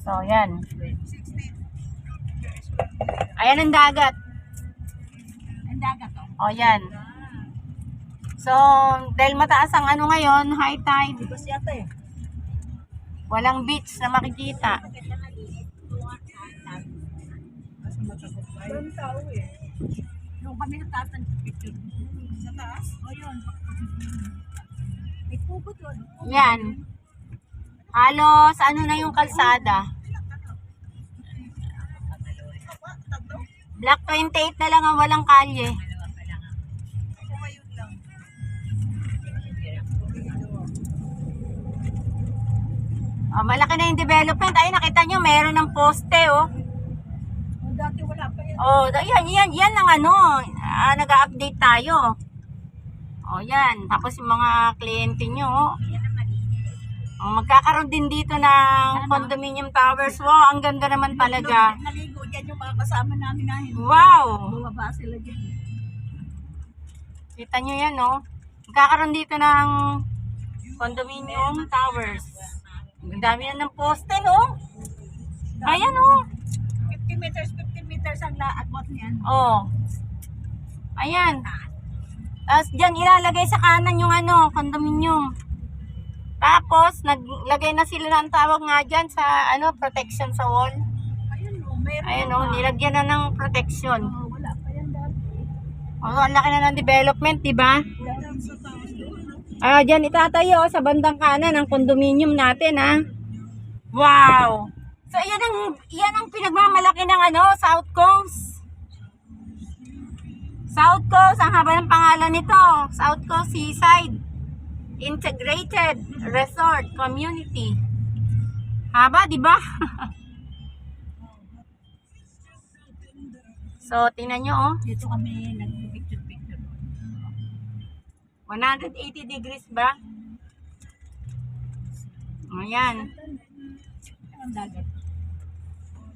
So, yan. Ayan ang dagat. Ang dagat to. O, yan. So, dahil mataas ang ano ngayon, high tide, Bus yata eh. walang beach na makikita. Ang tao eh. Yung kami natatan picture. Sa taas? O yun. May pugo doon. Yan. Halos ano na yung kalsada. Block 28 na lang ang walang kalye. Oh, malaki na yung development. Ay, nakita nyo, mayroon ng poste, oh. Dati wala pa yan. Oh, yan ang ano, nag-a-update tayo. Oh, yan. Tapos yung mga kliyente nyo, oh. Oh, magkakaroon din dito ng condominium towers. Wow, ang ganda naman talaga. Naligo dyan yung mga kasama namin na yun. Wow! Bumaba sila dyan. Kita nyo yan, oh. Magkakaroon dito ng condominium towers. Ang dami na ng poste, no? Ayan, oh. 50 meters ang laagwat niyan. Oh. Ayan. Tapos dyan ilalagay sa kanan yung ano, condominium. Tapos naglagay na sila ng tawag nga dyan sa ano, protection sa wall. Ayun o, meron. Ayun oh, nilagyan na ng protection. Oh, wala pa yan dati. Oh, ang laki na ng development, di ba? Dahil sa taas doon. Ah, dyan itatayo sa bandang kanan ng condominium natin, ha. Wow. So yan ang pinagmamalaki ng ano, South Coast. South Coast, ang haba ng pangalan nito. South Coast Seaside Integrated Resort Community. Haba, di ba? So, tingnan nyo, oh. Dito kami nag-picture. 180 degrees ba? Ayan. Ang dagat.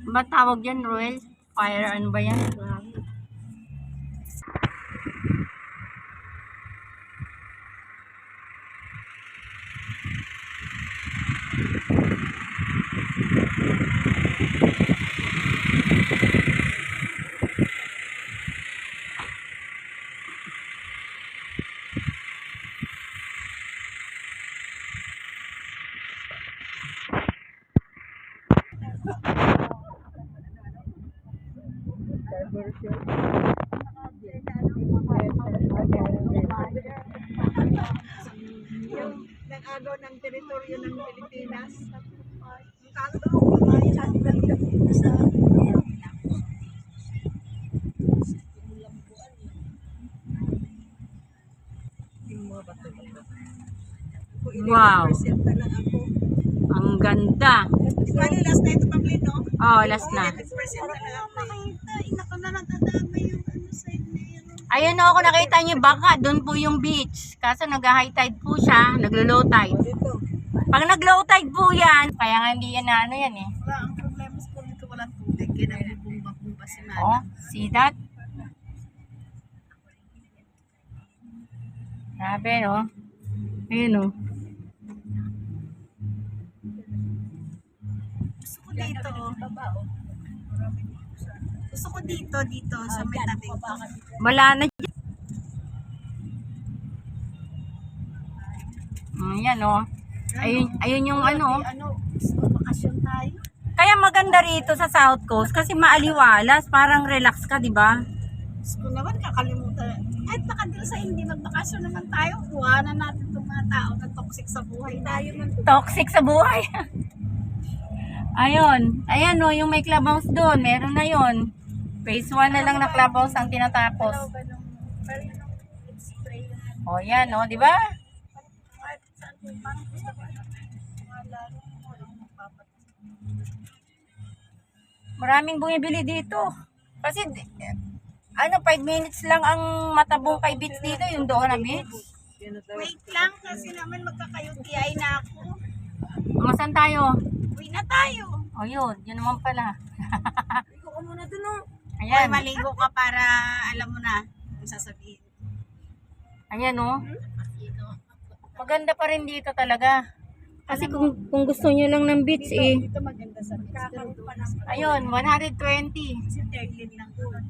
Ba tawag dyan, Roel? Fire, ano ba yan? Yung nag-agaw ng teritoryo ng Pilipinas. Ang kagawang babae natin sa Wow. lang ako. Ang ganda. Bali, last na ito, Pamela, no? Oh, last na. 11% na lang ako. Makita, inako na natadama yung ano sa inyo. Ayun o, kung nakita niyo baka, doon po yung beach. Kaso nag-high tide po siya, naglo-low tide. Dito. Pag nag-low tide po yan, kaya nga hindi yan na ano yan eh. Wala, ang problema sa kung dito walang tubig. Kaya nagbubumba si Mana. Oh, see that? Grabe, no? Ayun, no? Gusto ko dito, Gusto ko dito, sa may tabi. Wala na dyan. Ayan, no? Ayun yung ano. Bakasyon tayo. Kaya maganda rito sa South Coast kasi maaliwalas, parang relax ka, di ba? Gusto naman kakalimutan. Kahit baka din sa hindi magbakasyon naman tayo, kuhanan natin itong mga tao na toxic sa buhay tayo. Toxic sa buhay. Ayun. Ayan, no, yung may clubhouse doon, meron na yon. Phase 1 na lang na clubhouse ang tinatapos. Pero yun ang spray na. O, yan, no, di ba? Kahit saan po, parang gusto ko na. Mga lalo mo lang Maraming bumibili dito. Kasi, ano, 5 minutes lang ang matabong kay beach dito, yung doon na beach. Wait lang kasi naman magkaka-UTI na ako. Masan tayo? Uwi na tayo. O, yun naman pala. Ligo ko muna dun oh. Ayan. Maligo ka para alam mo na kung sasabihin. Ayan, no. Maganda pa rin dito talaga. Kasi kung gusto nyo lang ng beach Dito, eh. dito maganda sa beach. Ayun, 120. Kasi 13 lang doon.